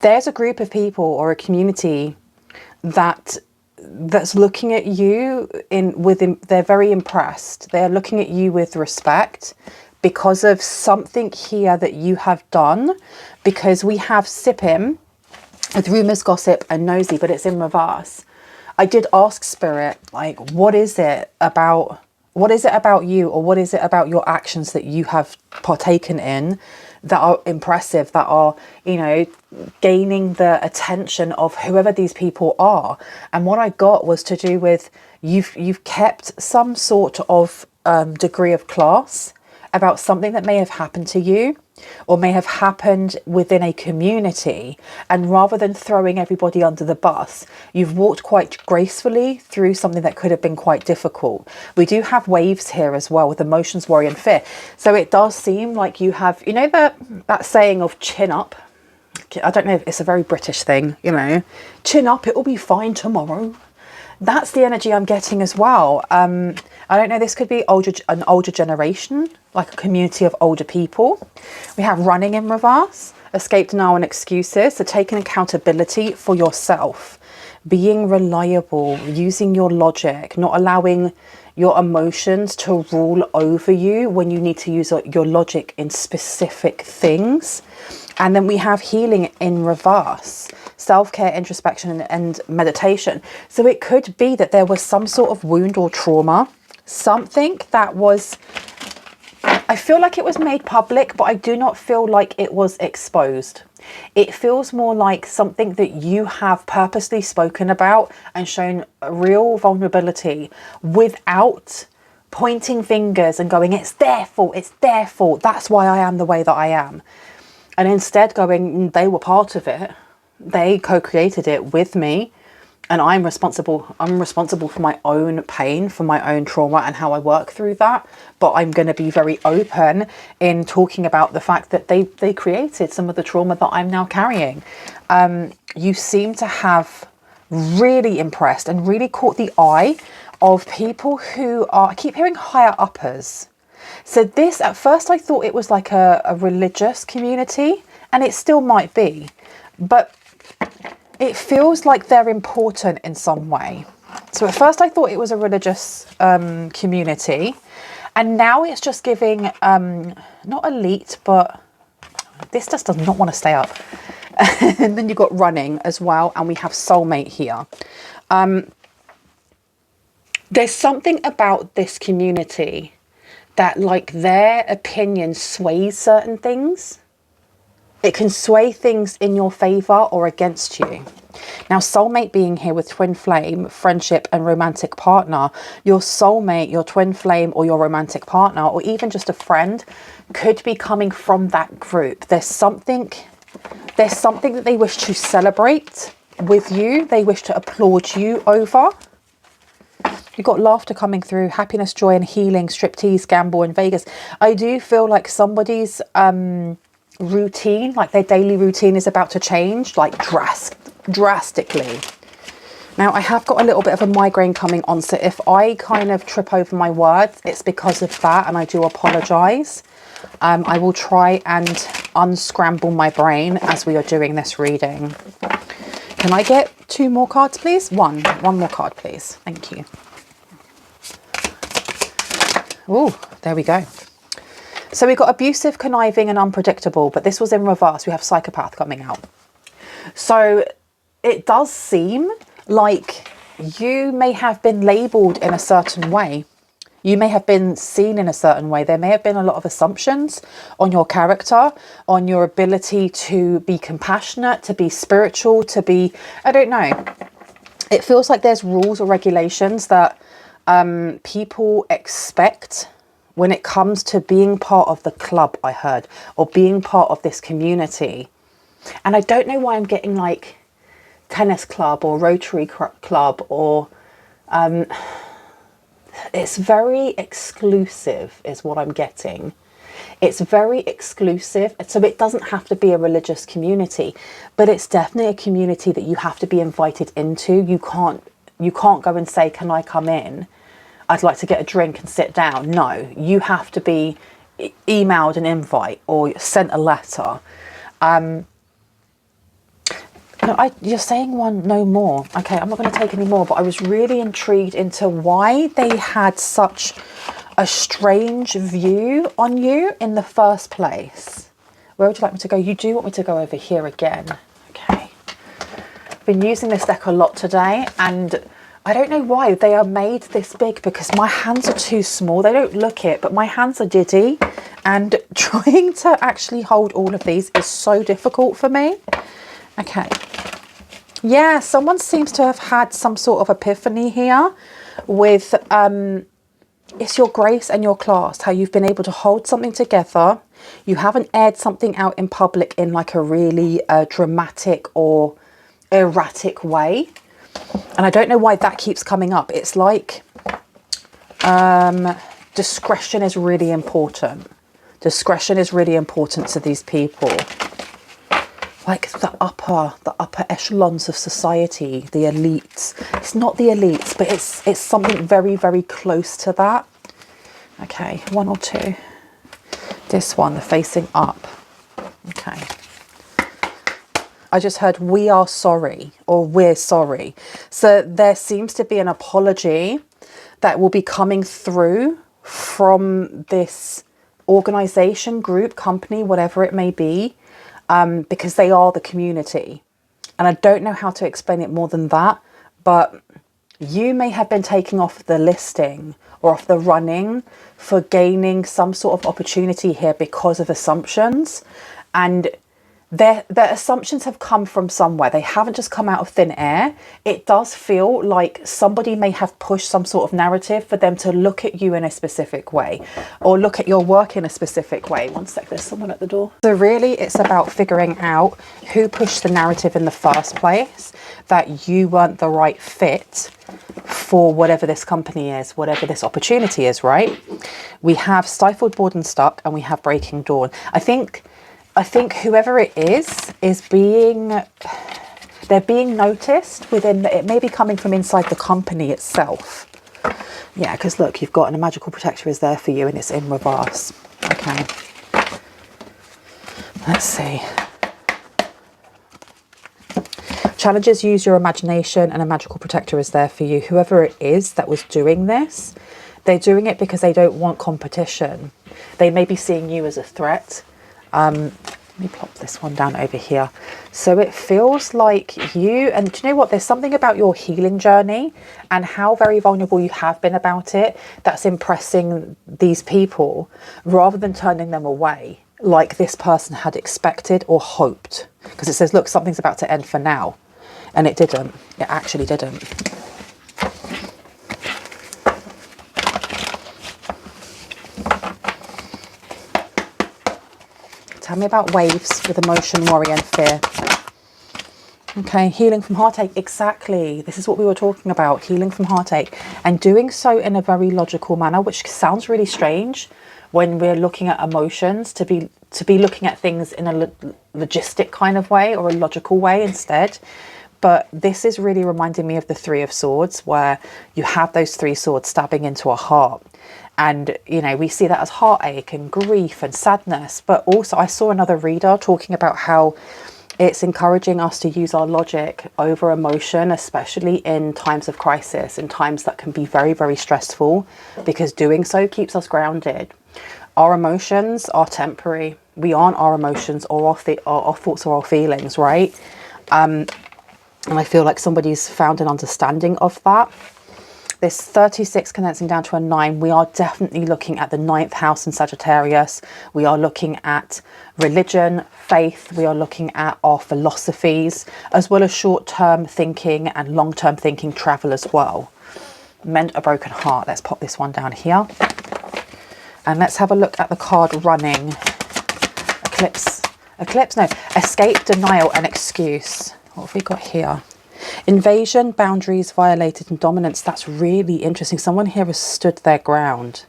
there's a group of people or a community that's looking at you they're very impressed. They're looking at you with respect because of something here that you have done, because we have sipping with rumors, gossip and nosy, but it's in reverse. I did ask Spirit, like, what is it about you, or what is it about your actions that you have partaken in that are impressive, that are, you know, gaining the attention of whoever these people are? And what I got was to do with you've kept some sort of degree of class about something that may have happened to you or may have happened within a community, and rather than throwing everybody under the bus, you've walked quite gracefully through something that could have been quite difficult. We do have waves here as well with emotions, worry and fear, so it does seem like you have, you know, that saying of chin up. I don't know if it's a very British thing, you know, chin up, it will be fine tomorrow. That's the energy I'm getting as well. I don't know, this could be an older generation, like a community of older people. We have running in reverse, escape, denial and excuses. So taking accountability for yourself, being reliable, using your logic, not allowing your emotions to rule over you when you need to use your logic in specific things. And then we have healing in reverse, self-care, introspection and meditation. So it could be that there was some sort of wound or trauma, something that was, I feel like it was made public, but I do not feel like it was exposed. It feels more like something that you have purposely spoken about and shown real vulnerability without pointing fingers and going, it's their fault, that's why I am the way that I am. And instead going, they were part of it, they co-created it with me, and I'm responsible for my own pain, for my own trauma and how I work through that. But I'm going to be very open in talking about the fact that they created some of the trauma that I'm now carrying. You seem to have really impressed and really caught the eye of people who are, I keep hearing higher uppers. So this, at first I thought it was like a religious community, and it still might be, but it feels like they're important in some way. So at first I thought it was a religious community, and now it's just giving, not elite, but this just does not want to stay up. And then you've got running as well, and we have soulmate here. There's something about this community that, like, their opinion sways certain things. It can sway things in your favor or against you. Now, soulmate being here with twin flame, friendship and romantic partner, your soulmate, your twin flame or your romantic partner, or even just a friend, could be coming from that group. There's something that they wish to celebrate with you. They wish to applaud you over. You've got laughter coming through, happiness, joy and healing, striptease, gamble and Vegas. I do feel like somebody's routine, like their daily routine is about to change, like drastically. Now, I have got a little bit of a migraine coming on, so if I kind of trip over my words, it's because of that, and I do apologize. I will try and unscramble my brain as we are doing this reading. Can I get 2 more cards, please? One more card, please. Thank you. Oh, there we go. So we've got abusive, conniving and unpredictable, but this was in reverse. We have psychopath coming out. So it does seem like you may have been labelled in a certain way. You may have been seen in a certain way. There may have been a lot of assumptions on your character, on your ability to be compassionate, to be spiritual, to be, I don't know. It feels like there's rules or regulations that people expect when it comes to being part of the club, I heard, or being part of this community. And I don't know why I'm getting like tennis club or Rotary club, or it's very exclusive is what I'm getting. It's very exclusive. So it doesn't have to be a religious community, but it's definitely a community that you have to be invited into. You can't go and say, can I come in? I'd like to get a drink and sit down. No, you have to be emailed an invite or sent a letter. You're saying one, no more. Okay, I'm not going to take any more, but I was really intrigued into why they had such a strange view on you in the first place. Where would you like me to go? You do want me to go over here again. Okay. I've been using this deck a lot today, and I don't know why they are made this big, because my hands are too small. They don't look it, but my hands are diddy, and trying to actually hold all of these is so difficult for me. Okay. Yeah, someone seems to have had some sort of epiphany here with it's your grace and your class, how you've been able to hold something together. You haven't aired something out in public in like a really dramatic or erratic way. And I don't know why that keeps coming up. It's like discretion is really important. Discretion is really important to these people. Like the upper echelons of society, the elites. It's not the elites, but it's something very, very close to that. Okay, 1 or 2. This one, the facing up. Okay. I just heard we are sorry, or we're sorry. So there seems to be an apology that will be coming through from this organization, group, company, whatever it may be. Because they are the community. And I don't know how to explain it more than that, but you may have been taken off the listing or off the running for gaining some sort of opportunity here because of assumptions. And their assumptions have come from somewhere. They haven't just come out of thin air. It does feel like somebody may have pushed some sort of narrative for them to look at you in a specific way or look at your work in a specific way. One sec, there's someone at the door. So really it's about figuring out who pushed the narrative in the first place, that you weren't the right fit for whatever this company is, whatever this opportunity is, right? We have stifled, bored and stuck, and we have breaking dawn. I think whoever it is being, they're being noticed within, it may be coming from inside the company itself. Yeah, because look, you've got a magical protector is there for you and it's in reverse. Okay. Let's see. Challenges, use your imagination, and a magical protector is there for you. Whoever it is that was doing this, they're doing it because they don't want competition. They may be seeing you as a threat. Let me plop this one down over here. So it feels like you, and do you know what? There's something about your healing journey and how very vulnerable you have been about it that's impressing these people rather than turning them away like this person had expected or hoped. Because it says, look, something's about to end for now. And it didn't. It actually didn't. Tell me about waves with emotion, worry and fear. Okay, healing from heartache. Exactly. This is what we were talking about. Healing from heartache. And doing so in a very logical manner, which sounds really strange when we're looking at emotions, to be looking at things in a logistic kind of way or a logical way instead. But this is really reminding me of the Three of Swords, where you have those 3 swords stabbing into a heart. And, you know, we see that as heartache and grief and sadness. But also I saw another reader talking about how it's encouraging us to use our logic over emotion, especially in times of crisis, in times that can be very, very stressful, because doing so keeps us grounded. Our emotions are temporary. We aren't our emotions or our thoughts or our feelings, right? And I feel like somebody's found an understanding of that. This 36 condensing down to a 9, we are definitely looking at the 9th house in Sagittarius. We are looking at religion, faith. We are looking at our philosophies, as well as short-term thinking and long-term thinking, travel as well. Mend a broken heart. Let's pop this one down here. And let's have a look at the card running. Escape, denial and excuse. What have we got here? Invasion, boundaries violated and dominance. That's really interesting. Someone here has stood their ground.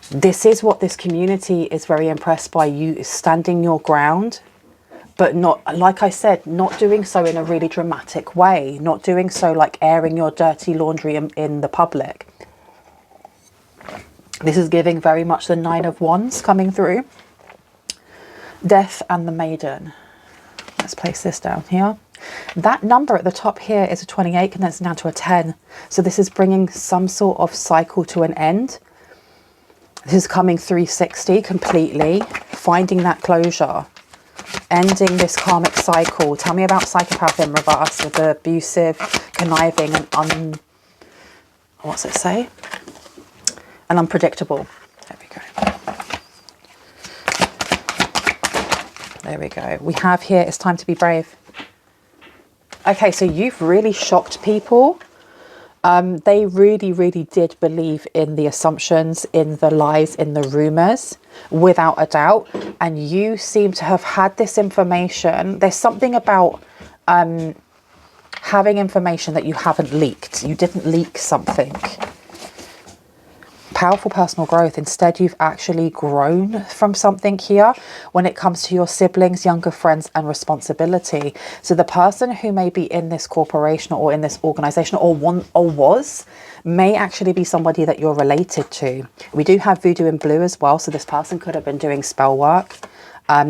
This is what this community is very impressed by, you standing your ground, but not, like I said, not doing so in a really dramatic way, not doing so like airing your dirty laundry in the public. This is giving very much the 9 of Wands coming through. Death and the Maiden. Let's place this down here. That number at the top here is a 28, condensing down to a 10. So this is bringing some sort of cycle to an end. This is coming 360 completely, finding that closure, ending this karmic cycle. Tell me about psychopath in reverse with the abusive, conniving, and what's it say? And unpredictable. There we go. There we go. We have here, it's time to be brave. Okay, so you've really shocked people. They really, really did believe in the assumptions, in the lies, in the rumors, without a doubt. And you seem to have had this information. There's something about having information that you haven't leaked. You didn't leak something. Powerful personal growth. Instead, you've actually grown from something here when it comes to your siblings, younger friends, and responsibility. So the person who may be in this corporation or in this organization or was may actually be somebody that you're related to. We do have voodoo in blue as well, so this person could have been doing spell work.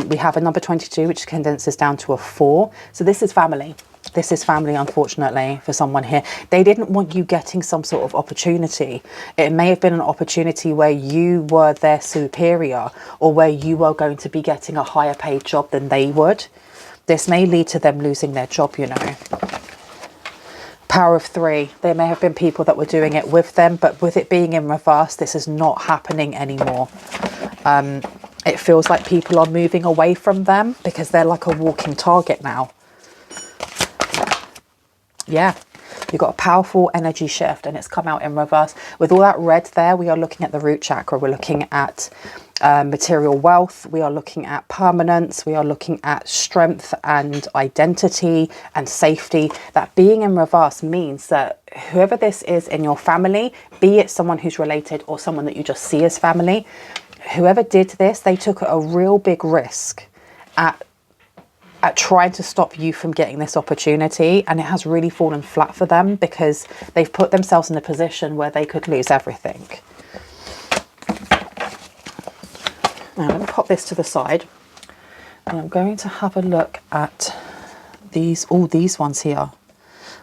We have a number 22, which condenses down to a 4. So this is family. This is family, unfortunately, for someone here. They didn't want you getting some sort of opportunity. It may have been an opportunity where you were their superior or where you were going to be getting a higher paid job than they would. This may lead to them losing their job, you know. Power of 3. There may have been people that were doing it with them, but with it being in reverse, this is not happening anymore. It feels like people are moving away from them because they're like a walking target now. Yeah, you've got a powerful energy shift and it's come out in reverse. With all that red there, we are looking at the root chakra. We're looking at material wealth. We are looking at permanence. We are looking at strength and identity and safety. That being in reverse means that whoever this is in your family, be it someone who's related or someone that you just see as family, whoever did this, they took a real big risk at trying to stop you from getting this opportunity, and it has really fallen flat for them because they've put themselves in a position where they could lose everything. Now let me pop this to the side and I'm going to have a look at all these ones here.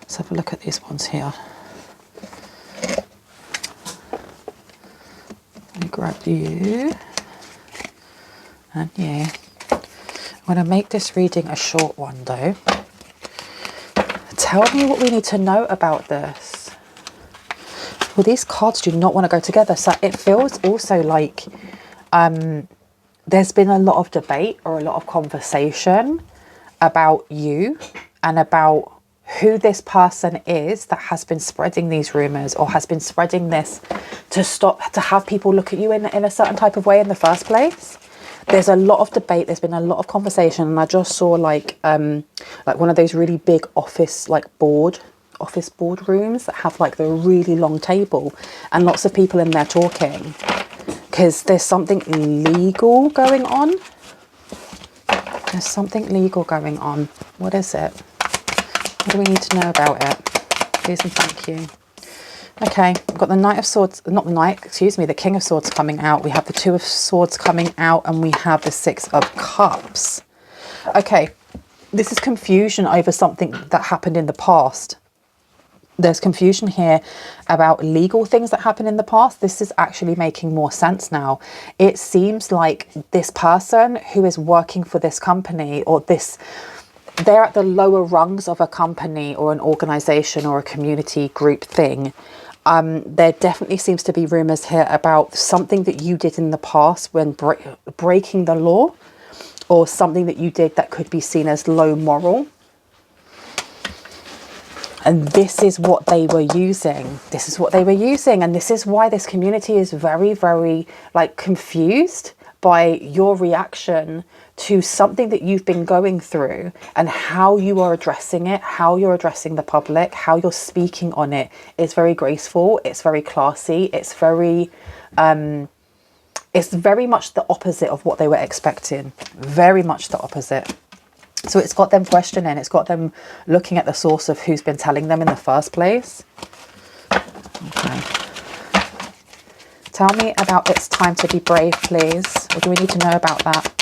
Let's have a look at these ones here. Let me grab you and you. I'm going to make this reading a short one though. Tell me what we need to know about this. Well, these cards do not want to go together. So it feels also like there's been a lot of debate or a lot of conversation about you and about who this person is that has been spreading these rumors or has been spreading this to have people look at you in a certain type of way in the first place. There's a lot of debate. There's been a lot of conversation, and I just saw like one of those really big office boardrooms that have like the really long table and lots of people in there talking because there's something legal going on. There's something legal going on. What is it? What do we need to know about it? Please and thank you. Okay, we've got the Knight of Swords, not the Knight, excuse me, the King of Swords coming out. We have the Two of Swords coming out, and we have the Six of Cups. Okay, this is confusion over something that happened in the past. There's confusion here about legal things that happened in the past. This is actually making more sense now. It seems like this person who is working for this company or they're at the lower rungs of a company or an organization or a community group thing. There definitely seems to be rumors here about something that you did in the past when breaking the law, or something that you did that could be seen as low moral. And this is what they were using. This is what they were using. And this is why this community is very, very like confused by your reaction to something that you've been going through and how you are addressing it, how you're addressing the public, how you're speaking on it. It's very graceful. It's very classy. It's very much the opposite of what they were expecting. Very much the opposite. So it's got them questioning. It's got them looking at the source of who's been telling them in the first place. Okay. Tell me about It's Time to Be Brave, please. What do we need to know about that?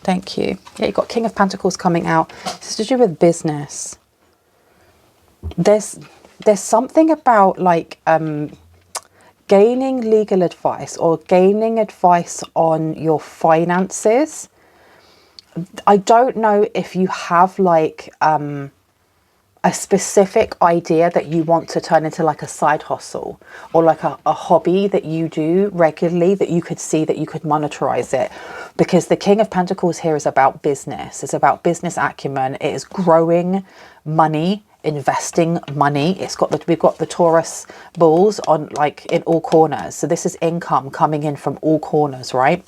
Thank you. Yeah, you've got King of Pentacles coming out. This is to do with business. There's something about like gaining legal advice or gaining advice on your finances. I don't know if you have like a specific idea that you want to turn into like a side hustle or like a hobby that you do regularly, that you could see that you could monetize it, because the King of Pentacles here is about business. It's about business acumen. It is growing money, investing money. We've got the Taurus bulls on like in all corners. So this is income coming in from all corners, right?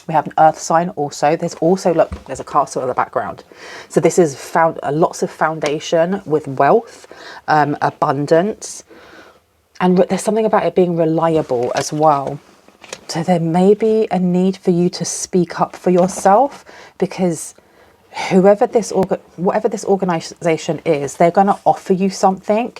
We have an earth sign also. There's also, look, there's a castle in the background. So this is lots of foundation with wealth, abundance. And there's something about it being reliable as well. So there may be a need for you to speak up for yourself, because whatever this organization is, they're going to offer you something,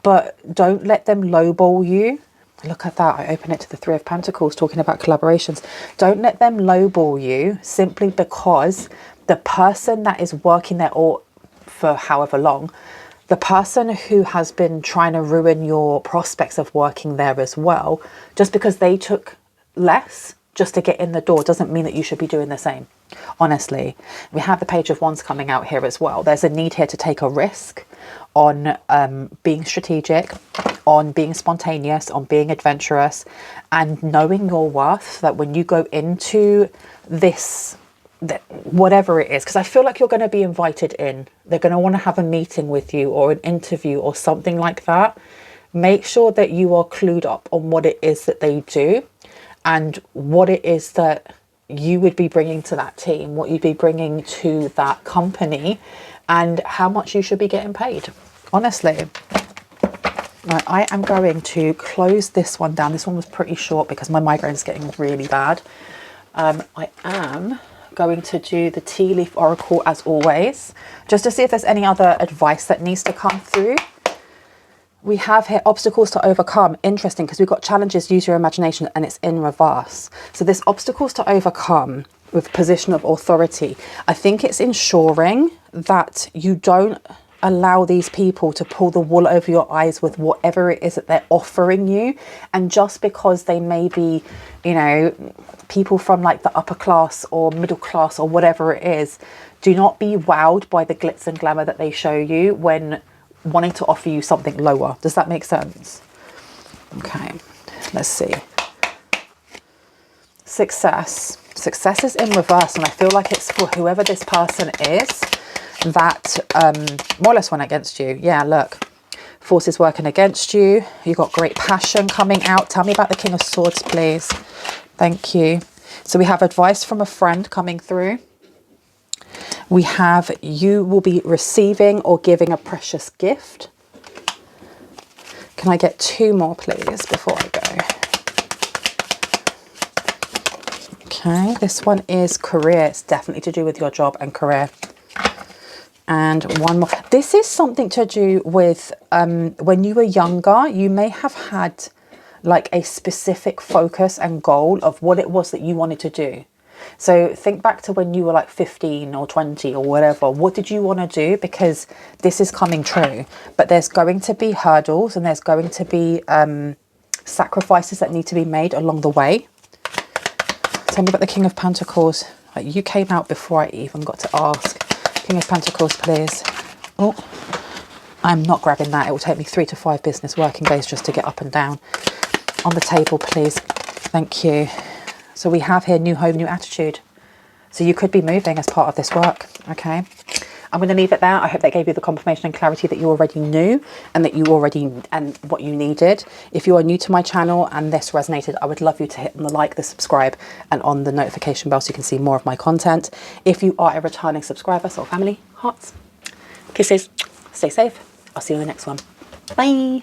but don't let them lowball you. Look at that. I open it to the Three of Pentacles, talking about collaborations. Don't let them lowball you simply because the person that is working there, or for however long, the person who has been trying to ruin your prospects of working there as well, just because they took less just to get in the door doesn't mean that you should be doing the same. Honestly, we have the Page of Wands coming out here as well. There's a need here to take a risk on being strategic, on being spontaneous, on being adventurous, and knowing your worth, that when you go into this, whatever it is, because I feel like you're going to be invited in. They're going to want to have a meeting with you or an interview or something like that. Make sure that you are clued up on what it is that they do and what it is that you would be bringing to that team, what you'd be bringing to that company, and how much you should be getting paid. Honestly. Right, I am going to close this one down. This one was pretty short because my migraine is getting really bad. I am going to do the Tea Leaf Oracle as always, just to see if there's any other advice that needs to come through. We have here obstacles to overcome. Interesting, because we've got challenges, use your imagination, and it's in reverse. So this obstacles to overcome with position of authority. I think it's ensuring that you don't allow these people to pull the wool over your eyes with whatever it is that they're offering you. And just because they may be, you know, people from like the upper class or middle class or whatever it is, do not be wowed by the glitz and glamour that they show you when wanting to offer you something lower. Does that make sense? Okay, let's see. Success. Success is in reverse, and I feel like it's for whoever this person is that more or less went against you. Yeah, look. Forces working against you. You've got great passion coming out. Tell me about the King of Swords, please. Thank you. So we have advice from a friend coming through. We have you will be receiving or giving a precious gift. Can I get two more, please, before I go? Okay, this one is career. It's definitely to do with your job and career. And one more. This is something to do with when you were younger, you may have had like a specific focus and goal of what it was that you wanted to do. So think back to when you were like 15 or 20 or whatever. What did you want to do? Because this is coming true. But there's going to be hurdles and there's going to be sacrifices that need to be made along the way. Tell me about the King of Pentacles. You came out before I even got to ask. King of Pentacles, please. Oh, I'm not grabbing that. It will take me 3 to 5 business working days just to get up and down. On the table, please. Thank you. So we have here new home, new attitude. So you could be moving as part of this work, okay? I'm going to leave it there. I hope that gave you the confirmation and clarity that you already knew and that you already, and what you needed. If you are new to my channel and this resonated, I would love you to hit on the like, the subscribe, and on the notification bell so you can see more of my content. If you are a returning subscriber, soul family, hearts, kisses, stay safe. I'll see you in the next one. Bye.